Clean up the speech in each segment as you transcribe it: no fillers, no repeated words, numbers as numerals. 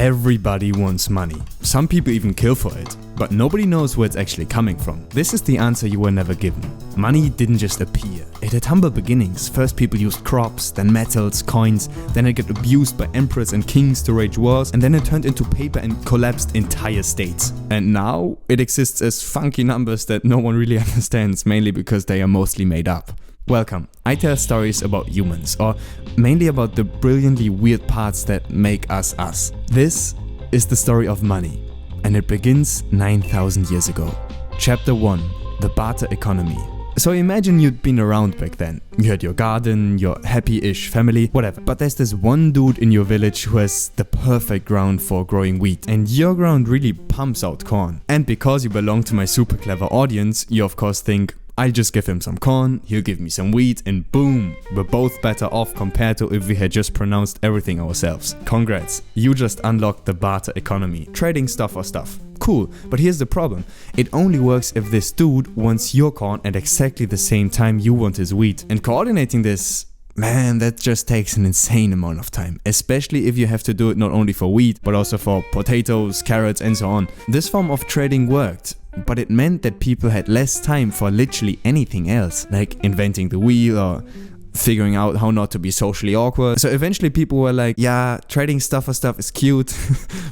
Everybody wants money. Some people even kill for it. But nobody knows where it's actually coming from. This is the answer you were never given. Money didn't just appear. It had humble beginnings. First people used crops, then metals, coins, then it got abused by emperors and kings to wage wars, and then it turned into paper and collapsed entire states. And now it exists as funky numbers that no one really understands, mainly because they are mostly made up. Welcome. I tell stories about humans, or mainly about the brilliantly weird parts that make us us. This is the story of money. And it begins 9,000 years ago. Chapter 1. The barter economy. So imagine you'd been around back then. You had your garden, your happy-ish family, whatever. But there's this one dude in your village who has the perfect ground for growing wheat. And your ground really pumps out corn. And because you belong to my super clever audience, you of course think, I'll just give him some corn, he'll give me some wheat, and boom, we're both better off compared to if we had just pronounced everything ourselves. Congrats, you just unlocked the barter economy, trading stuff for stuff. Cool, but here's the problem. It only works if this dude wants your corn at exactly the same time you want his wheat. And coordinating this, man, that just takes an insane amount of time. Especially if you have to do it not only for wheat, but also for potatoes, carrots, and so on. This form of trading worked. But it meant that people had less time for literally anything else, like inventing the wheel or figuring out how not to be socially awkward. So eventually people were like, yeah, trading stuff for stuff is cute,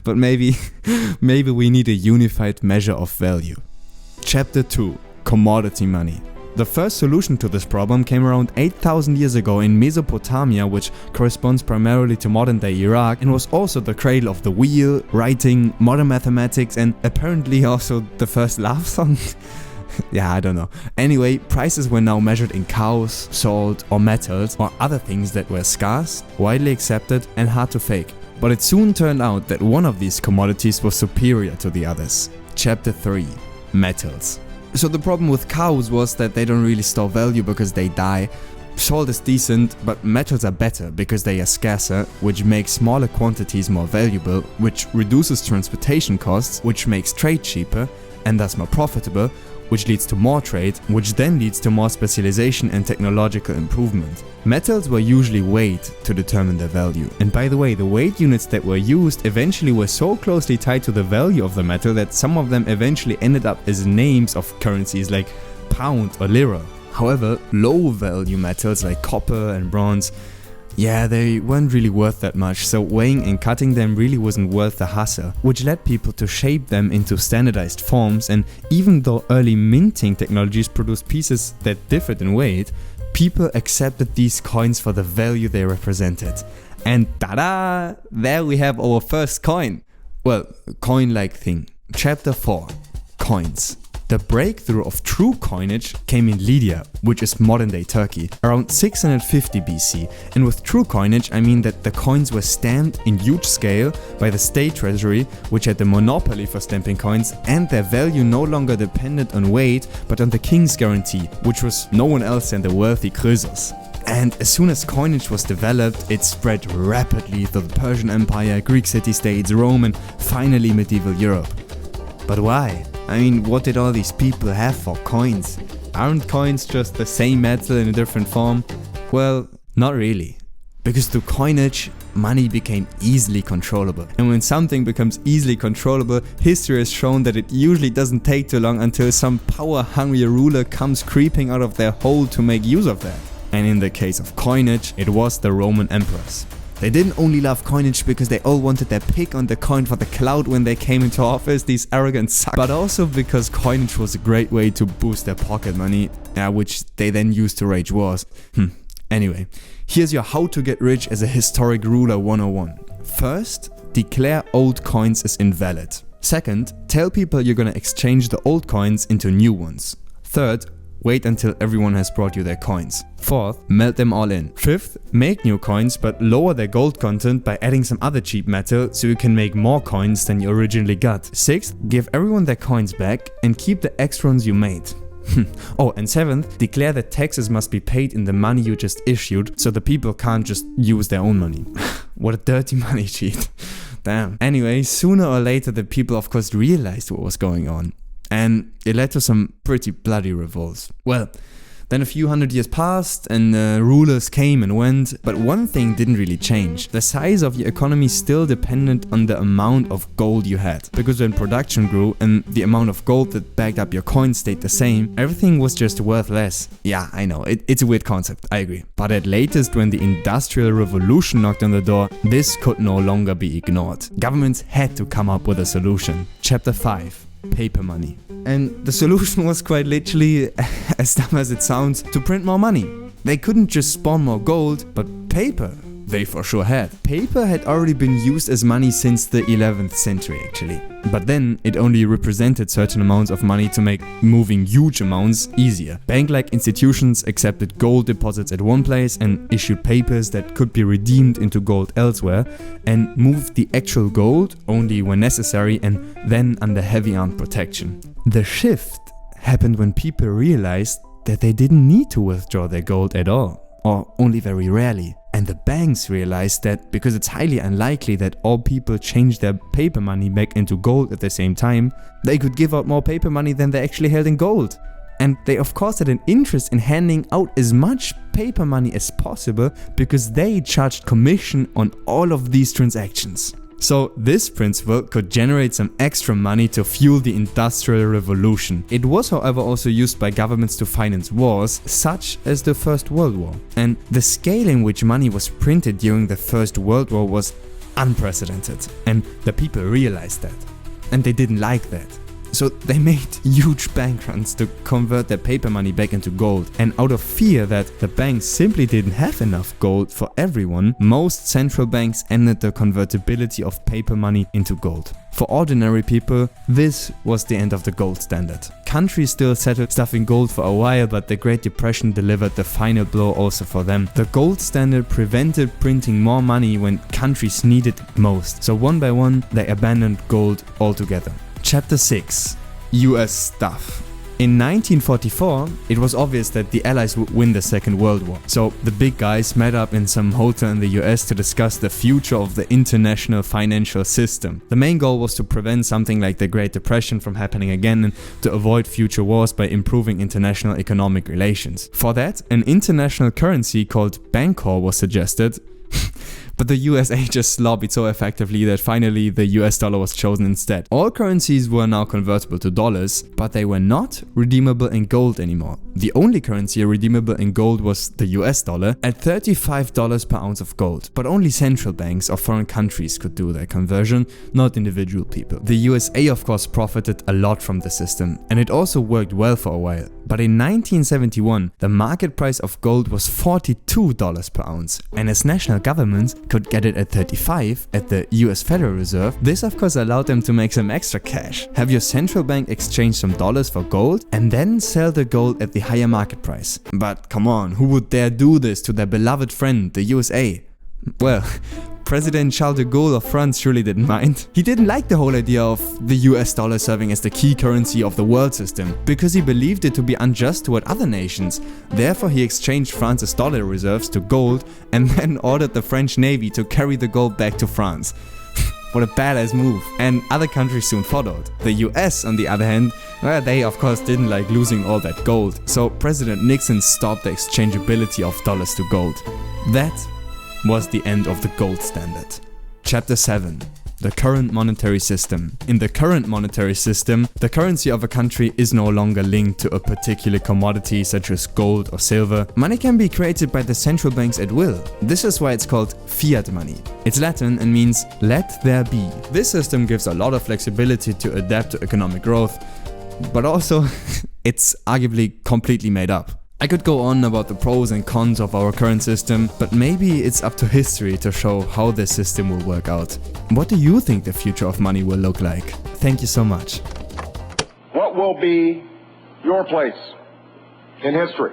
but maybe we need a unified measure of value. Chapter 2. Commodity money. The first solution to this problem came around 8,000 years ago in Mesopotamia, which corresponds primarily to modern-day Iraq, and was also the cradle of the wheel, writing, modern mathematics, and apparently also the first love song. Yeah, I don't know. Anyway, prices were now measured in cows, salt, or metals, or other things that were scarce, widely accepted, and hard to fake. But it soon turned out that one of these commodities was superior to the others. Chapter 3. Metals. So the problem with cows was that they don't really store value because they die. Salt is decent, but metals are better because they are scarcer, which makes smaller quantities more valuable, which reduces transportation costs, which makes trade cheaper and thus more profitable, which leads to more trade, which then leads to more specialization and technological improvement. Metals were usually weighed to determine their value. And by the way, the weight units that were used eventually were so closely tied to the value of the metal that some of them eventually ended up as names of currencies like pound or lira. However, low value metals like copper and bronze, yeah, they weren't really worth that much, so weighing and cutting them really wasn't worth the hassle, which led people to shape them into standardized forms. And even though early minting technologies produced pieces that differed in weight, people accepted these coins for the value they represented. And tada! There we have our first coin. Well, coin-like thing. Chapter 4. Coins. The breakthrough of true coinage came in Lydia, which is modern-day Turkey, around 650 BC. And with true coinage, I mean that the coins were stamped in huge scale by the state treasury, which had the monopoly for stamping coins, and their value no longer depended on weight, but on the king's guarantee, which was no one else than the wealthy Croesus. And as soon as coinage was developed, it spread rapidly through the Persian Empire, Greek city-states, Rome, and finally medieval Europe. But why? I mean, what did all these people have for coins? Aren't coins just the same metal in a different form? Well, not really. Because through coinage, money became easily controllable. And when something becomes easily controllable, history has shown that it usually doesn't take too long until some power-hungry ruler comes creeping out of their hole to make use of that. And in the case of coinage, it was the Roman emperors. They didn't only love coinage because they all wanted their pick on the coin for the clout when they came into office, these arrogant suckers, but also because coinage was a great way to boost their pocket money, which they then used to wage wars. Anyway, here's your how to get rich as a historic ruler 101. First, declare old coins as invalid. Second, tell people you're gonna exchange the old coins into new ones. Third, wait until everyone has brought you their coins. Fourth, melt them all in. Fifth, make new coins but lower their gold content by adding some other cheap metal so you can make more coins than you originally got. Sixth, give everyone their coins back and keep the extra ones you made. Oh, and seventh, declare that taxes must be paid in the money you just issued so the people can't just use their own money. What a dirty money cheat. Damn. Anyway, sooner or later the people of course realized what was going on. And it led to some pretty bloody revolts. Well, Then a few hundred years passed and rulers came and went, but one thing didn't really change. The size of your economy still depended on the amount of gold you had. Because when production grew and the amount of gold that backed up your coin stayed the same, everything was just worth less. Yeah, I know, it's a weird concept, I agree. But at latest, when the Industrial Revolution knocked on the door, this could no longer be ignored. Governments had to come up with a solution. Chapter 5. Paper money. And the solution was quite literally, as dumb as it sounds, to print more money. They couldn't just spawn more gold, but paper they for sure had. Paper had already been used as money since the 11th century actually. But then it only represented certain amounts of money to make moving huge amounts easier. Bank-like institutions accepted gold deposits at one place and issued papers that could be redeemed into gold elsewhere, and moved the actual gold only when necessary and then under heavy armed protection. The shift happened when people realized that they didn't need to withdraw their gold at all, or only very rarely. And the banks realized that because it's highly unlikely that all people change their paper money back into gold at the same time, they could give out more paper money than they actually held in gold. And they of course had an interest in handing out as much paper money as possible because they charged commission on all of these transactions. So this principle could generate some extra money to fuel the Industrial Revolution. It was however also used by governments to finance wars, such as the First World War. And the scale in which money was printed during the First World War was unprecedented. And the people realized that. And they didn't like that. So they made huge bank runs to convert their paper money back into gold. And out of fear that the banks simply didn't have enough gold for everyone, most central banks ended the convertibility of paper money into gold. For ordinary people, this was the end of the gold standard. Countries still settled stuff in gold for a while, but the Great Depression delivered the final blow also for them. The gold standard prevented printing more money when countries needed it most. So one by one, they abandoned gold altogether. Chapter 6. US stuff. In 1944, it was obvious that the Allies would win the Second World War. So the big guys met up in some hotel in the US to discuss the future of the international financial system. The main goal was to prevent something like the Great Depression from happening again and to avoid future wars by improving international economic relations. For that, an international currency called Bancor was suggested. But the USA just lobbied so effectively that finally the US dollar was chosen instead. All currencies were now convertible to dollars, but they were not redeemable in gold anymore. The only currency redeemable in gold was the US dollar at $35 per ounce of gold. But only central banks of foreign countries could do their conversion, not individual people. The USA of course profited a lot from the system, and it also worked well for a while. But in 1971, the market price of gold was $42 per ounce, and as national governments could get it at $35 at the US Federal Reserve, this of course allowed them to make some extra cash. Have your central bank exchange some dollars for gold and then sell the gold at the higher market price. But come on, who would dare do this to their beloved friend, the USA? Well, President Charles de Gaulle of France surely didn't mind. He didn't like the whole idea of the US dollar serving as the key currency of the world system, because he believed it to be unjust toward other nations. Therefore he exchanged France's dollar reserves to gold and then ordered the French Navy to carry the gold back to France. What a badass move. And other countries soon followed. The US, on the other hand, well, they of course didn't like losing all that gold, so President Nixon stopped the exchangeability of dollars to gold. That was the end of the gold standard. Chapter 7. The current monetary system. In the current monetary system, the currency of a country is no longer linked to a particular commodity such as gold or silver. Money can be created by the central banks at will. This is why it's called fiat money. It's Latin and means let there be. This system gives a lot of flexibility to adapt to economic growth, but also it's arguably completely made up. I could go on about the pros and cons of our current system, but maybe it's up to history to show how this system will work out. What do you think the future of money will look like? Thank you so much. What will be your place in history?